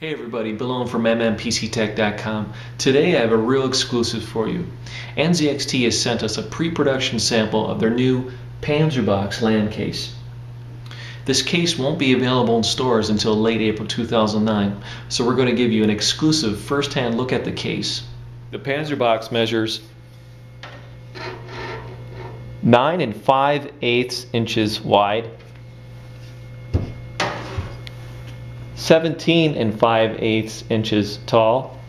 Hey everybody, Bill Owen from MMPCTech.com. Today I have a real exclusive for you. NZXT has sent us a pre-production sample of their new Panzerbox LAN case. This case won't be available in stores until late April 2009, so we're going to give you an exclusive first-hand look at the case. The Panzerbox measures 9 5/8 inches wide, 17 5/8 inches tall,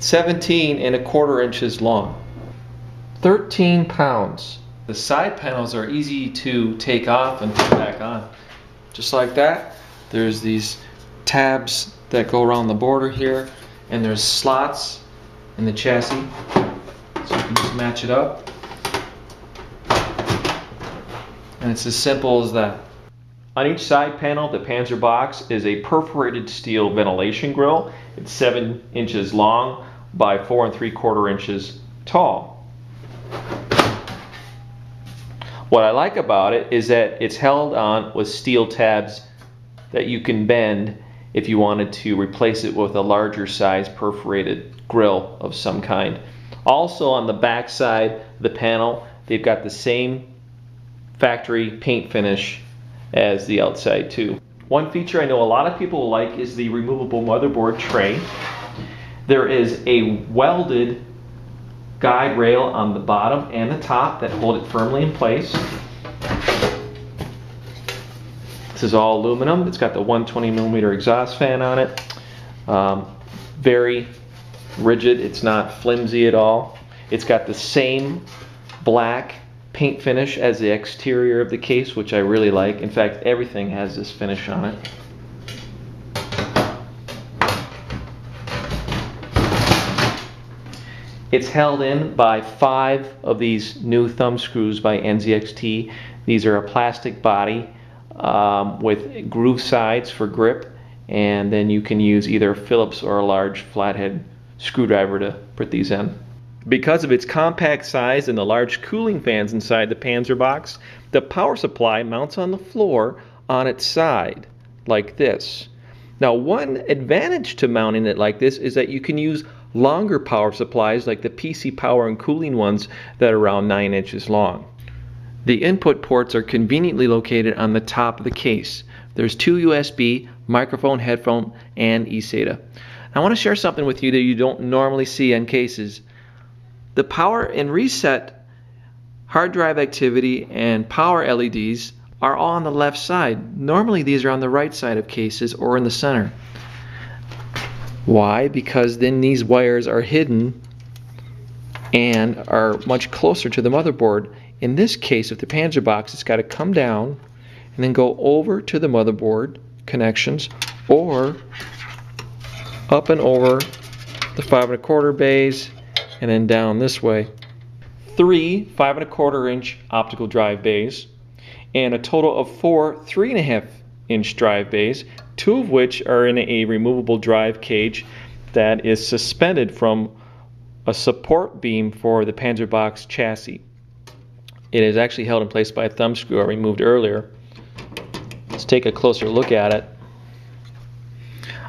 17 1/4 inches long, 13 pounds. The side panels are easy to take off and put back on. Just like that. There's these tabs that go around the border here, and there's slots in the chassis, so you can just match it up. And it's as simple as that. On each side panel, the Panzerbox is a perforated steel ventilation grill. It's 7 inches long by 4 3/4 inches tall. What I like about it is that it's held on with steel tabs that you can bend if you wanted to replace it with a larger size perforated grill of some kind. Also on the back side of the panel, they've got the same factory paint finish as the outside too. One feature I know a lot of people like is the removable motherboard tray. There is a welded guide rail on the bottom and the top that hold it firmly in place. This is all aluminum. It's got the 120mm exhaust fan on it. Very rigid. It's not flimsy at all. It's got the same black paint finish as the exterior of the case, which I really like. In fact, everything has this finish on it. It's held in by 5 of these new thumb screws by NZXT. These are a plastic body with groove sides for grip, and then you can use either a Phillips or a large flathead screwdriver to put these in. Because of its compact size and the large cooling fans inside the Panzerbox, the power supply mounts on the floor on its side, like this. Now, one advantage to mounting it like this is that you can use longer power supplies like the PC power and cooling ones that are around 9 inches long. The input ports are conveniently located on the top of the case. There's 2 USB, microphone, headphone, and eSATA. I want to share something with you that you don't normally see on cases. The power and reset hard drive activity and power LEDs are all on the left side. Normally these are on the right side of cases or in the center. Why? Because then these wires are hidden and are much closer to the motherboard. In this case, with the Panzerbox, it's got to come down and then go over to the motherboard connections, or up and over the 5 1/4 bays, and then down this way. 3 5 1/4 inch optical drive bays, and a total of 4 3.5 inch drive bays, 2 of which are in a removable drive cage that is suspended from a support beam for the Panzerbox chassis. It is actually held in place by a thumb screw I removed earlier. Let's take a closer look at it.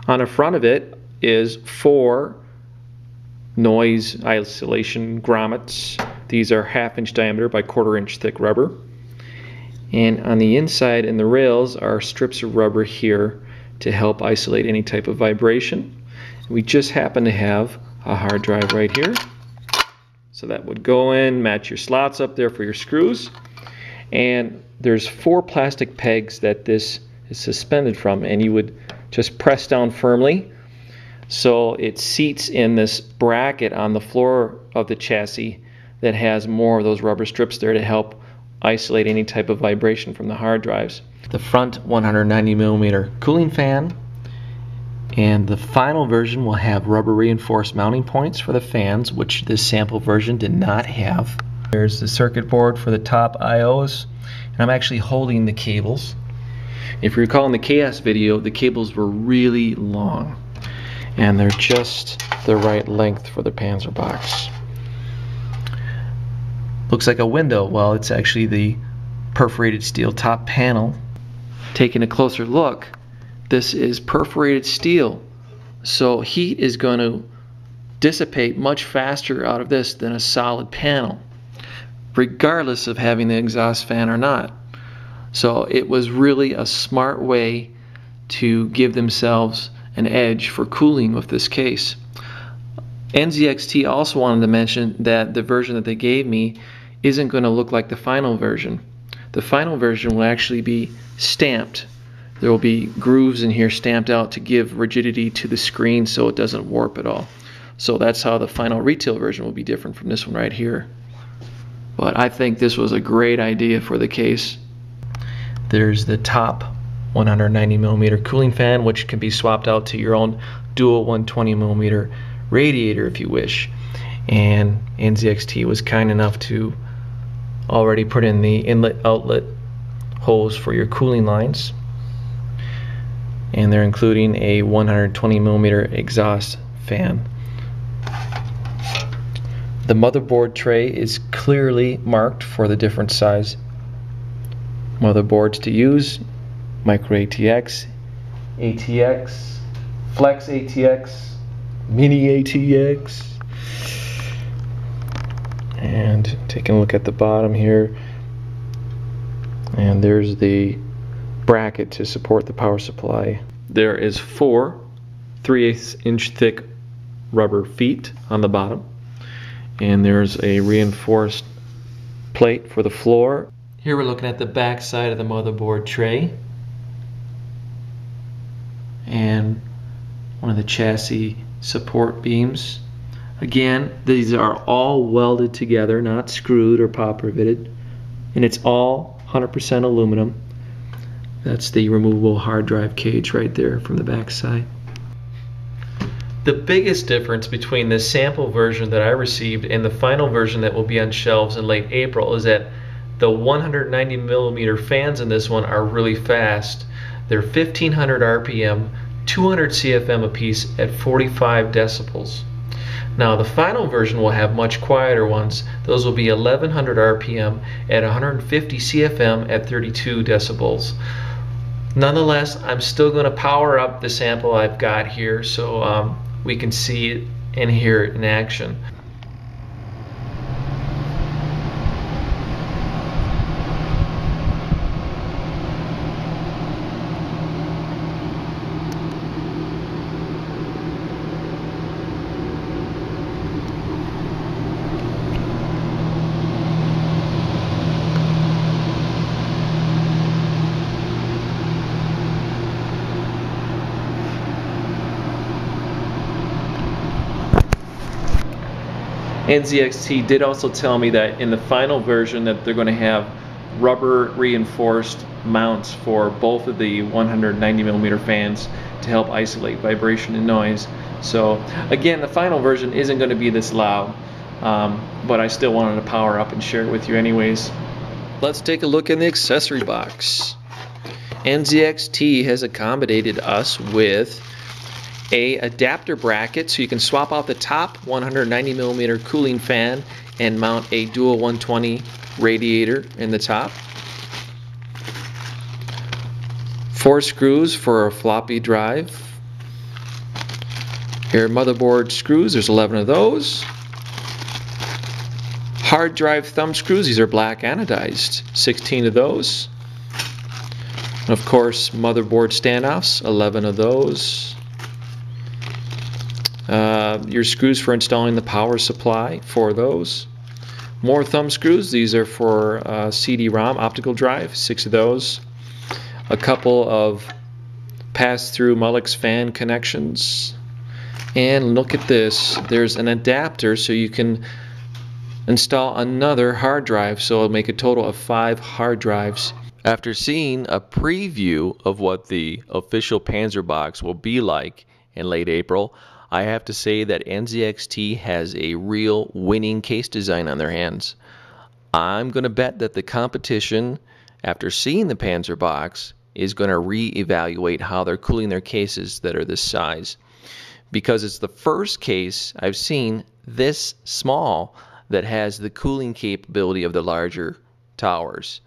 On the front of it is 4 noise isolation grommets. These are 1/2 inch diameter by 1/4 inch thick rubber. And on the inside and the rails are strips of rubber here to help isolate any type of vibration. We just happen to have a hard drive right here. So that would go in, match your slots up there for your screws. And there's 4 plastic pegs that this is suspended from, and you would just press down firmly so it seats in this bracket on the floor of the chassis that has more of those rubber strips there to help isolate any type of vibration from the hard drives. The front 190mm cooling fan, and the final version will have rubber reinforced mounting points for the fans, which this sample version did not have. There's the circuit board for the top IOs, and I'm actually holding the cables. If you recall in the KS video, the cables were really long, and they're just the right length for the Panzerbox. Looks like a window. Well, it's actually the perforated steel top panel. taking a closer look, this is perforated steel, so heat is going to dissipate much faster out of this than a solid panel, regardless of having the exhaust fan or not. So it was really a smart way to give themselves an edge for cooling with this case. NZXT also wanted to mention that the version that they gave me isn't going to look like the final version. The final version will actually be stamped. There will be grooves in here stamped out to give rigidity to the screen so it doesn't warp at all. So that's how the final retail version will be different from this one right here. But I think this was a great idea for the case. There's the top 190mm cooling fan, which can be swapped out to your own dual 120mm radiator if you wish. And NZXT was kind enough to already put in the inlet outlet holes for your cooling lines. And they're including a 120mm exhaust fan. The motherboard tray is clearly marked for the different size motherboards to use. Micro ATX, ATX, Flex ATX, Mini ATX. And taking a look at the bottom here, and there's the bracket to support the power supply. There is 4 3/8 inch thick rubber feet on the bottom, and there's a reinforced plate for the floor. Here we're looking at the back side of the motherboard tray and one of the chassis support beams. Again, these are all welded together, not screwed or pop riveted, and it's all 100% aluminum. That's the removable hard drive cage right there from the back side. The biggest difference between the sample version that I received and the final version that will be on shelves in late April is that the 190mm fans in this one are really fast. They're 1500 RPM, 200 CFM apiece at 45 decibels. Now the final version will have much quieter ones. Those will be 1100 RPM at 150 CFM at 32 decibels. Nonetheless, I'm still going to power up the sample I've got here so we can see it and hear it in action. NZXT did also tell me that in the final version that they're going to have rubber reinforced mounts for both of the 190mm fans to help isolate vibration and noise. So again, the final version isn't going to be this loud, but I still wanted to power up and share it with you anyways. Let's take a look in the accessory box. NZXT has accommodated us with a adapter bracket so you can swap out the top 190mm cooling fan and mount a dual 120 radiator in the top. 4 screws for a floppy drive. Here are motherboard screws, there's 11 of those. Hard drive thumb screws, these are black anodized, 16 of those. And of course motherboard standoffs, 11 of those. Your screws for installing the power supply, 4 of those. More thumb screws, these are for CD-ROM optical drive, 6 of those. A couple of pass-through Mullix fan connections. And look at this, there's an adapter so you can install another hard drive, so it'll make a total of 5 hard drives. After seeing a preview of what the official Panzerbox will be like in late April, I have to say that NZXT has a real winning case design on their hands. I'm going to bet that the competition, after seeing the Panzerbox, is going to re-evaluate how they're cooling their cases that are this size. Because it's the first case I've seen this small that has the cooling capability of the larger towers.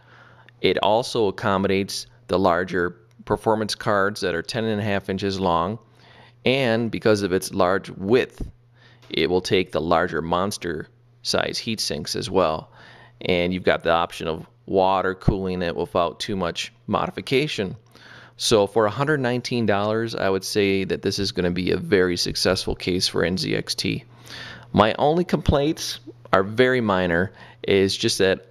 It also accommodates the larger performance cards that are 10.5 inches long, and because of its large width, it will take the larger monster size heat sinks as well. And you've got the option of water cooling it without too much modification. So for $119, I would say that this is going to be a very successful case for NZXT. My only complaints are very minor, is just that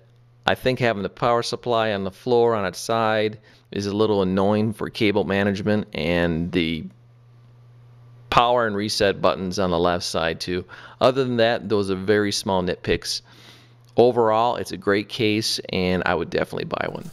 I think having the power supply on the floor on its side is a little annoying for cable management, and the power and reset buttons on the left side too. Other than that, those are very small nitpicks. Overall, it's a great case, and I would definitely buy one.